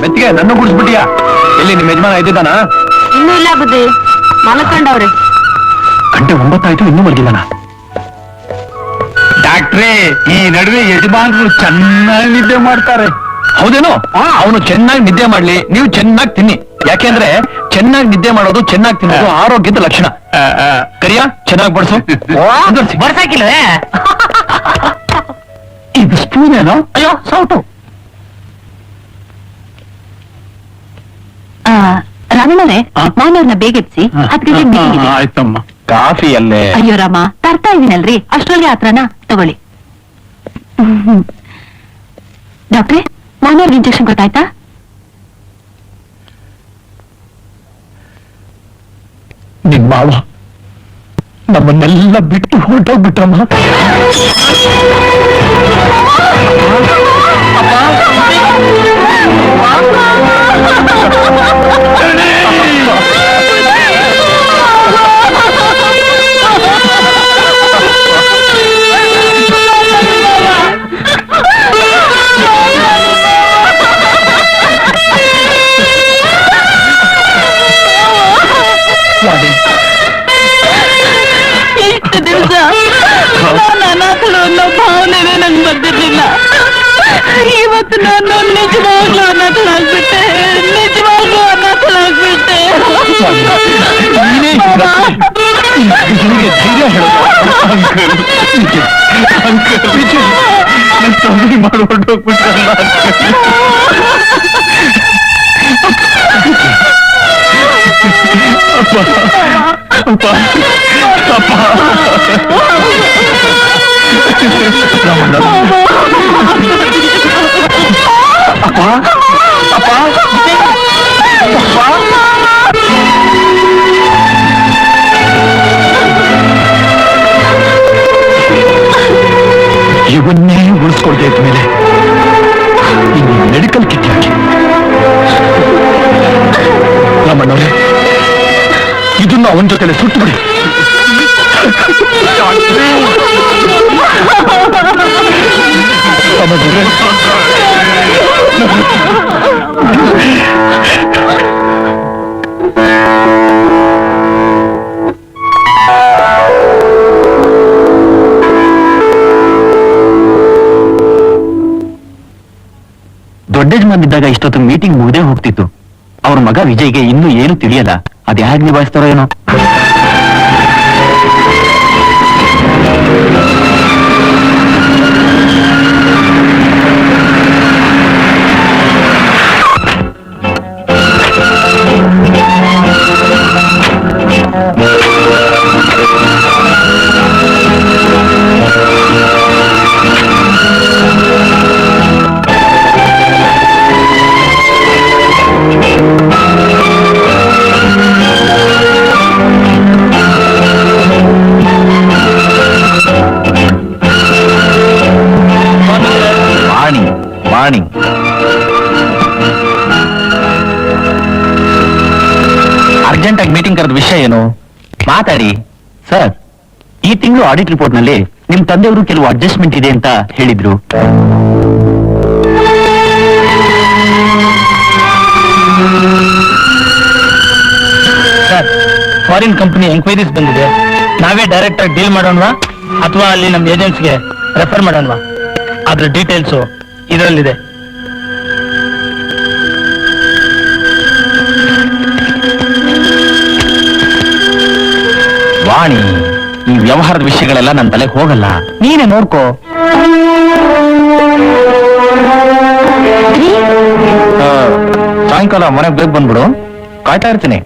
ಮೆತ್ತಿಗೆ ನನ್ನ ಗುಡಿಸ್ಬಿಟ್ಟಿಯಾ? ಎಲ್ಲಿ ನಿಮ್ಮ ಯಜಮಾನ ಇದ್ದಾನ? ಇನ್ನೂ ಇಲ್ಲ ಬುದ್ಧಿ, ಮಲ್ಕೊಂಡವ್ರೆ. ಗಂಟೆ 9 ಆಯ್ತು, ಇನ್ನೂ ಮಲಗಿಲ್ಲನ? ಡಾಕ್ಟ್ರೇ, ಈ ನಡುವೆ ಯಜಮಾನರು ಚೆನ್ನಾಗಿ ನಿದ್ದೆ ಮಾಡ್ತಾರೆ. ಹೌದೇನೋ? ಅವನು ಚೆನ್ನಾಗಿ ನಿದ್ದೆ ಮಾಡ್ಲಿ, ನೀವು ಚೆನ್ನಾಗಿ ತಿನ್ನಿ. ಯಾಕೆಂದ್ರೆ ಚೆನ್ನಾಗಿ ನಿದ್ದೆ ಮಾಡೋದು, ಚೆನ್ನಾಗಿ ತಿನ್ನೋದು ಆರೋಗ್ಯದ ಲಕ್ಷಣ. ಕರಿಯಾ, ಚೆನ್ನಾಗಿ ಬಡಿಸು. ಬರ್ಸಾಕಿಲ್ಲ. ಇದು ಸ್ಪೂನ್ ಏನೋ? ಅಯ್ಯೋ ಸೌಟು. ರಮಣರೇ, ಮಾನವ್ರನ್ನ ಬೇಗೆತ್ಸಿ 10 ಗಂಟೆಗೆ. ಆಯ್ತಮ್ಮ. ಕಾಫಿ ಅಲ್ಲೇ? ಅಯ್ಯೋ ರಾಮ, ತರ್ತಾ ಇದೀನಲ್ರಿ, ಅಷ್ಟ್ರಲ್ಲಿ ಆತ್ರನ ತಗೊಳ್ಳಿ. ಡಾಕ್ಟ್ರೆ, ಮಾನವ್ರ ಇಂಜೆಕ್ಷನ್ ಗೊತ್ತಾಯ್ತಾ? ನಿನ್ ಮಾವ ನಮ್ಮನ್ನೆಲ್ಲ ಬಿಟ್ಟು ಹೊರಟೋಗ್ಬಿಟ್ರಮ್ಮ. ಇಷ್ಟು ದಿವಸ ನಾನು ಅನಾಥಳು ಅನ್ನೋ ಭಾವನೆನೇ ನಂಗೆ ಬಂದಿರ್ಲಿಲ್ಲ. ಇವತ್ತು ನಾನು ನಿಜವಾಗ್ಲೂ ಅನಾಥಳಾಗ್ಬಿಟ್ಟೆ, ನಿಜವಾಗ್ಲೂ ಅನಾಥಳಾಗ್ಬಿಟ್ಟೆ. ಧೈರ್ಯ ಹೇಳೋದು ಮಾಡ್ಕೊಂಡು ಹೋಗ್ಬಿಟ್ರಲ್ಲ. ಅಪ್ಪ ಅಪ್ಪ ಅಪ್ಪ ಅಪ್ಪ ಇವನ್ನೇ ಉಳಿಸ್ಕೊಳ್ತಾ ಇದ್ದ ಮೇಲೆ ಇನ್ನು ಮೆಡಿಕಲ್ ಕಿಟ್ ಯಾಕೆ? ರಾಮಣ್ಣವ್ರೆ, ಇದನ್ನು ಅವನ ಜೊತೆಲೆ ಸುಟ್ಟು ಬಿಡಿ. ದೊಡ್ಡ ಯಜಮಾನಿದ್ದಾಗ ಇಷ್ಟೊತ್ತು ಮೀಟಿಂಗ್ ಮುಗ್ದೇ ಹೋಗ್ತಿತ್ತು. ಅವ್ರ ಮಗ ವಿಜಯ್ಗೆ ಇನ್ನೂ ಏನು ತಿಳಿಯಲ್ಲ. ಅದ್ ಹೇಗೆ ನಿಭಾಯಿಸ್ತಾರೋ ಏನೋ. ಅರ್ಜೆಂಟ್ ಆಗಿ ಮೀಟಿಂಗ್ ಕರೆದ ವಿಷಯ ಏನು? ಮಾತಾಡಿ ಸರ್. ಈ ತಿಂಗಳು ಆಡಿಟ್ ರಿಪೋರ್ಟ್ ನಲ್ಲಿ ನಿಮ್ ತಂದೆಯವರು ಕೆಲವು ಅಡ್ಜಸ್ಟ್ಮೆಂಟ್ ಇದೆ ಅಂತ ಹೇಳಿದ್ರು. ಸರ್, ಫಾರಿನ್ ಕಂಪನಿ ಎಂಕ್ವೈರೀಸ್ ಬಂದಿದೆ. ನಾವೇ ಡೈರೆಕ್ಟ್ ಆಗಿ ಡೀಲ್ ಮಾಡೋಣವಾ ಅಥವಾ ಅಲ್ಲಿ ನಮ್ಮ ಏಜೆಂಟ್ಸ್ಗೆ ರೆಫರ್ ಮಾಡೋಣವಾ? ಅದ್ರ ಡೀಟೇಲ್ಸು ಇದರಲ್ಲಿದೆ. ವಾಣಿ, ಈ ವ್ಯವಹಾರದ ವಿಷಯಗಳೆಲ್ಲ ನನ್ನ ತಲೆಗೆ ಹೋಗಲ್ಲ. ನೀನೇ ನೋಡ್ಕೋ. ಸಾಯಂಕಾಲ ಮನೆಗೆ ಬೇಗ ಬಂದ್ಬಿಡು, ಕಾಯ್ತಾ ಇರ್ತೀನಿ.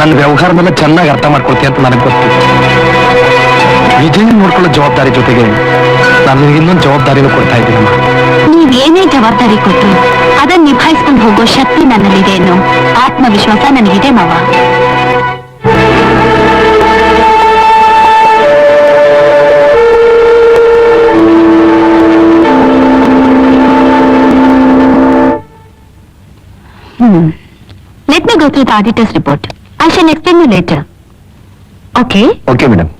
ನನ್ನ ವ್ಯವಹಾರನೆಲ್ಲ ಚೆನ್ನಾಗಿ ಅರ್ಥ ಮಾಡ್ಕೊಳ್ತೀಯ ಅಂತ ನನಗೆ ಗೊತ್ತು. ವಿಜಯ್ ನೋಡ್ಕೊಳ್ಳೋ ಜವಾಬ್ದಾರಿ ಜೊತೆಗೆ ನಾನು ಇನ್ನೊಂದು ಜವಾಬ್ದಾರಿನೂ ಕೊಡ್ತಾ ಇದ್ದೀನಮ್ಮ. ನೀವೇನೇ ಜವಾಬ್ದಾರಿ ಕೊಟ್ಟರು ಅದನ್ನ ನಿಭಾಯಿಸ್ಕೊಂಡು ಹೋಗೋ ಶಕ್ತಿ ನನ್ನಲ್ಲಿದೆ ಅನ್ನೋ ಆತ್ಮವಿಶ್ವಾಸ ನನಗಿದೆ ಮಾವ. go through the auditor's report. I shall explain you later. Okay? Okay madam.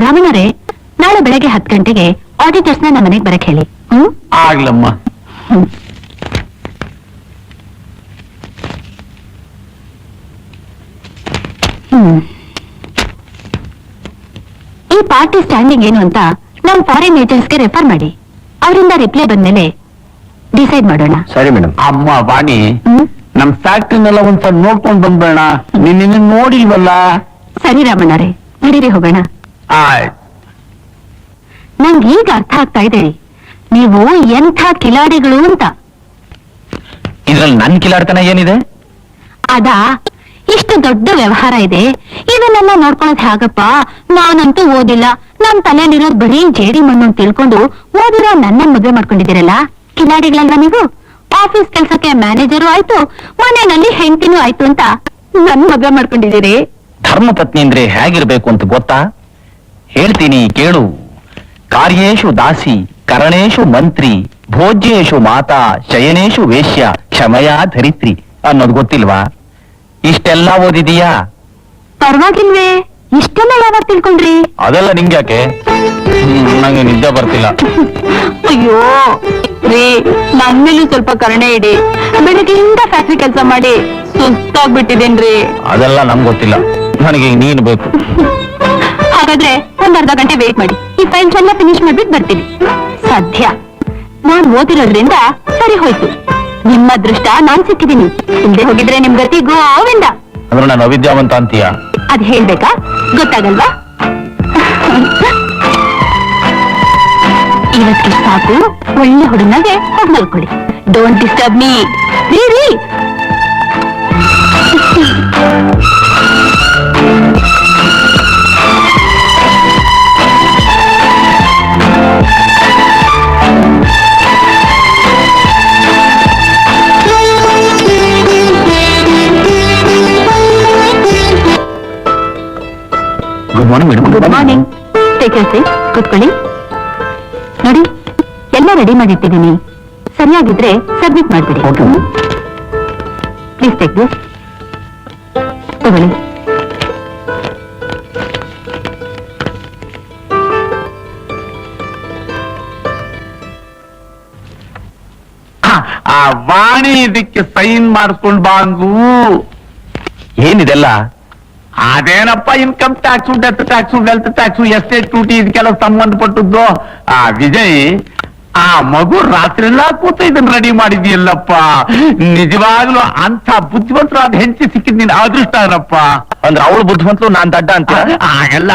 ರಾಮಣ್ಣರೇ, ನಾಳೆ ಬೆಳಗ್ಗೆ 10 ಗಂಟೆಗೆ ಆಡಿಟರ್ಸ್ನ ನಮ್ಮ ಮನೆಗೆ ಬರಕ್ ಹೇಳಿ. ಆಗ್ಲಮ್ಮ. ಹ್ಮ್. ಹ್ಮ್. ಈ ಪಾರ್ಟಿ ಸ್ಟ್ಯಾಂಡಿಂಗ್ ಏನು ಅಂತ ನಾವು ಫಾರಿನ್ ಏಜೆಂಟ್ಸ್ಗೆ ರೆಫರ್ ಮಾಡಿ, ಅವರಿಂದ ರಿಪ್ಲೈ ಬಂದ್ಮೇಲೆ ಡಿಸೈಡ್ ಮಾಡೋಣ. ಸರಿ ಮೇಡಮ್. ಅಮ್ಮ ವಾಣಿ, ಹ್ಮ್? ನಮ್ ಫ್ಯಾಕ್ಟ್ರಿನೆಲ್ಲ ಒಂದ್ಸಲ ನೋಡ್ಕೊಂಡ್ ಬಂದ್ಬೇಡ. ನಿನ್ನ ನೋಡಿಲ್ವಲ್ಲ. ಸರಿ ರಾಮಣ್ಣರೇ, ನಡೀರಿ ಹೋಗೋಣ. ಆಯ್ತು. ನಂಗೆ ಈಗ ಅರ್ಥ ಆಗ್ತಾ ಇದೆ ನೀವು ಎಂಥ ಕಿಲಾಡಿಗಳು ಅಂತ. ಇದ್ರಲ್ಲಿ ನನ್ ಕಿಲಾಡ್ತನ ಏನಿದೆ? ಅದಾ, ಇಷ್ಟು ದೊಡ್ಡ ವ್ಯವಹಾರ ಇದೆ, ಇದನ್ನೆಲ್ಲ ನೋಡ್ಕೊಳ್ಳೋದು ಹೇಗಪ್ಪ? ನಾನಂತೂ ಓದಿಲ್ಲ, ನಮ್ ತಲೆಯಲ್ಲಿರೋದು ಬರೀ ಜೇಡಿ ಮಣ್ಣು ಅಂತ ತಿಳ್ಕೊಂಡು ಓದಿರೋ ನನ್ನ ಮದುವೆ ಮಾಡ್ಕೊಂಡಿದ್ದೀರಲ್ಲ, ಕಿಲಾಡಿಗಳಲ್ವಾ ನೀವು? ಆಫೀಸ್ ಕೆಲ್ಸಕ್ಕೆ ಮ್ಯಾನೇಜರು ಆಯ್ತು, ಮನೆಯಲ್ಲಿ ಹೆಂಡತಿನೂ ಆಯ್ತು ಅಂತ ನನ್ ಮದುವೆ ಮಾಡ್ಕೊಂಡಿದ್ದೀರಿ. ಧರ್ಮಪತ್ನಿ ಅಂದ್ರೆ ಹೇಗಿರ್ಬೇಕು ಅಂತ ಗೊತ್ತಾ? ಹೇಳ್ತೀನಿ ಕೇಳು. ಕಾರ್ಯೇಶು ದಾಸಿ, ಕರಣೇಶು ಮಂತ್ರಿ, ಭೋಜ್ಯೇಶು ಮಾತಾ, ಶಯನೇಶು ವೇಶ್ಯ, ಕ್ಷಮಯಾ ಧರಿತ್ರಿ ಅನ್ನೋದು ಗೊತ್ತಿಲ್ವಾ? ಇಷ್ಟೆಲ್ಲ ಓದಿದೀಯಾ? ಪರವಾಗಿಲ್ವೇ, ಇಷ್ಟೆಲ್ಲ ಯಾವಾಗ ತಿಳ್ಕೊಂಡ್ರಿ? ಅದೆಲ್ಲ ನಿಂಗ್ಯಾಕೆ? ನಂಗೆ ನಿದ್ದೆ ಬರ್ತಿಲ್ಲ. ಅಯ್ಯೋ ರೀ, ನನ್ ಮೇಲೂ ಸ್ವಲ್ಪ ಕರುಣೆ ಇಡಿ. ಬೆಳಗ್ಗೆಯಿಂದ ಫ್ಯಾಕ್ಟ್ರಿ ಕೆಲಸ ಮಾಡಿ ಸುಸ್ತಾಗ್ಬಿಟ್ಟಿದೇನ್ರಿ. ಅದೆಲ್ಲ ನಮ್ಗೆ ಗೊತ್ತಿಲ್ಲ, ನನಗೆ ನೀನು ಬೇಕು. ಹಾಗಾದ್ರೆ ಒಂದ್ ಅರ್ಧ ಗಂಟೆ ವೇಟ್ ಮಾಡಿ, ಈ ಫೈಲ್ಸ್ ಎಲ್ಲ ಫಿನಿಶ್ ಮಾಡ್ಬಿಟ್ಟು ಬರ್ತೀನಿ. ಸದ್ಯ ನಾನ್ ಓದಿರೋದ್ರಿಂದ ಸರಿ ಹೋಯ್ತು. ನಿಮ್ಮ ಅದೃಷ್ಟ ನಾನ್ ಸಿಕ್ಕಿದೀನಿ, ಇಲ್ದೆ ಹೋಗಿದ್ರೆ ನಿಮ್ ಗತಿ ಗೋವಿಂದ. ಅಂದ್ರೆ ನಾನು ಅವಿದ್ಯಾವಂತ ಅಂತೀಯ? ಅದ್ ಹೇಳ್ಬೇಕಾ? ಗೊತ್ತಾಗಲ್ವಾ? ಇವತ್ತಿಗೆ ಸಾಕು, ಒಳ್ಳೆ ಹುಡುಗನಾಗೆ ಹೋಗಿ ಮಲ್ಕೊಳ್ಳಿ. Don't disturb me. ರೀ ರೀ, good morning madam. Good morning. Take your seat, ಕೂತ್ಕೊಳ್ಳಿ. ನೋಡಿ, ಎಲ್ಲ ರೆಡಿ ಮಾಡಿಟ್ಟಿದ್ದೀನಿ. ಸರಿಯಾಗಿದ್ರೆ ಸಬ್ಮಿಟ್ ಮಾಡ್ಬಿಡಿ. Okay. Please take this. ತಗೊಳ್ಳಿ. ಆ ವಾಣಿ ಇದಕ್ಕೆ ಸೈನ್ ಮಾಡ್ಕೊಂಡ್ ಬಾಂಗು. ಏನಿದೆಲ್ಲ? ಅದೇನಪ್ಪ, income tax, death tax, wealth tax, estate duty ಇದಕ್ಕೆಲ್ಲ ಸಂಬಂಧಪಟ್ಟದ್ದು. ಆ ವಿಜಯ್, ಆ ಮಗು ರಾತ್ರಿ ಎಲ್ಲ ಕೂತು ಇದನ್ನ ರೆಡಿ ಮಾಡಿದ್ಯಲ್ಲಪ್ಪ. ನಿಜವಾಗ್ಲೂ ಅಂತ ಬುದ್ಧಿವಂತರಾದ ಹೆಂಡತಿ ಸಿಕ್ಕಿದ್ ನೀನ್ ಅದೃಷ್ಟ ಏನಪ್ಪ. ಅಂದ್ರೆ ಅವಳು ಬುದ್ಧಿವಂತರು, ನಾನ್ ದಡ್ಡ ಅಂತ ಹಾಗೆಲ್ಲ.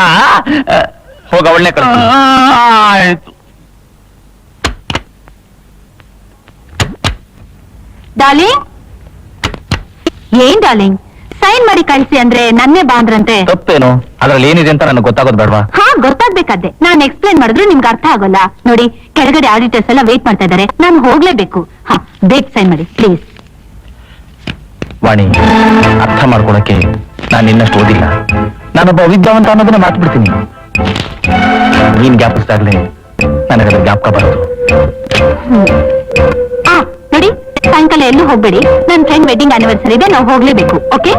ಹೋಗ, ಒಳ್ಳೆ ಆಯ್ತು. ಡಾರ್ಲಿಂಗ್, ಏನ್ ಡಾರ್ಲಿಂಗ್, ಸೈನ್ ಮಾಡಿ ಕಳಿಸಿ ಅಂದ್ರೆ ನನ್ನೇ ಬಾಂದ್ರಂತೆ. ತಪ್ಪೇನು? ಅದ್ರಲ್ಲಿ ಏನಿದೆ ಅಂತ ನನಗೆ ಗೊತ್ತಾಗೋದು ಬೇಡವಾ? ಹಾ, ಗೊತ್ತಾಗ್ಬೇಕಾದ್ದೆ. ನಾನ್ ಎಕ್ಸ್ಪ್ಲೇನ್ ಮಾಡಿದ್ರು ನಿಮ್ಗೆ ಅರ್ಥ ಆಗೋಲ್ಲ. ನೋಡಿ, ಕೆಳಗಡೆ ಆಡಿಟರ್ಸ್ ಎಲ್ಲ ವೇಟ್ ಮಾಡ್ತಾ ಇದ್ದಾರೆ, ನಾನು ಹೋಗ್ಲೇಬೇಕು. ಹಾ, ಬೇಗ ಸೈನ್ ಮಾಡಿ ಪ್ಲೀಸ್. ವಾಣಿ, ಅರ್ಥ ಮಾಡ್ಕೊಳಕ್ಕೆ ನಾನು ಇನ್ನಷ್ಟು ಓದಿಲ್ಲ. ನಾನೊಬ್ಬ ವಿದ್ಯಾವಂತ ಅನ್ನೋದನ್ನ ಮಾತು ಬಿಡ್ತೀನಿ. ನೀನ್ ಜ್ಞಾಪಿಸ್ದಾಗ್ಲೇ ನನಗದ್ರ ಜ್ಞಾಪಕ ಬರೋದು. ಆ ನೋಡಿ, ಸಾಯಂಕಾಲ ಎಲ್ಲೂ ಹೋಗ್ಬೇಡಿ. ನನ್ನ ಫ್ರೆಂಡ್ ವೆಡ್ಡಿಂಗ್ ಆನಿವರ್ಸರಿ ಇದೆ, ನಾವು ಹೋಗ್ಲೇಬೇಕು. ಓಕೆ?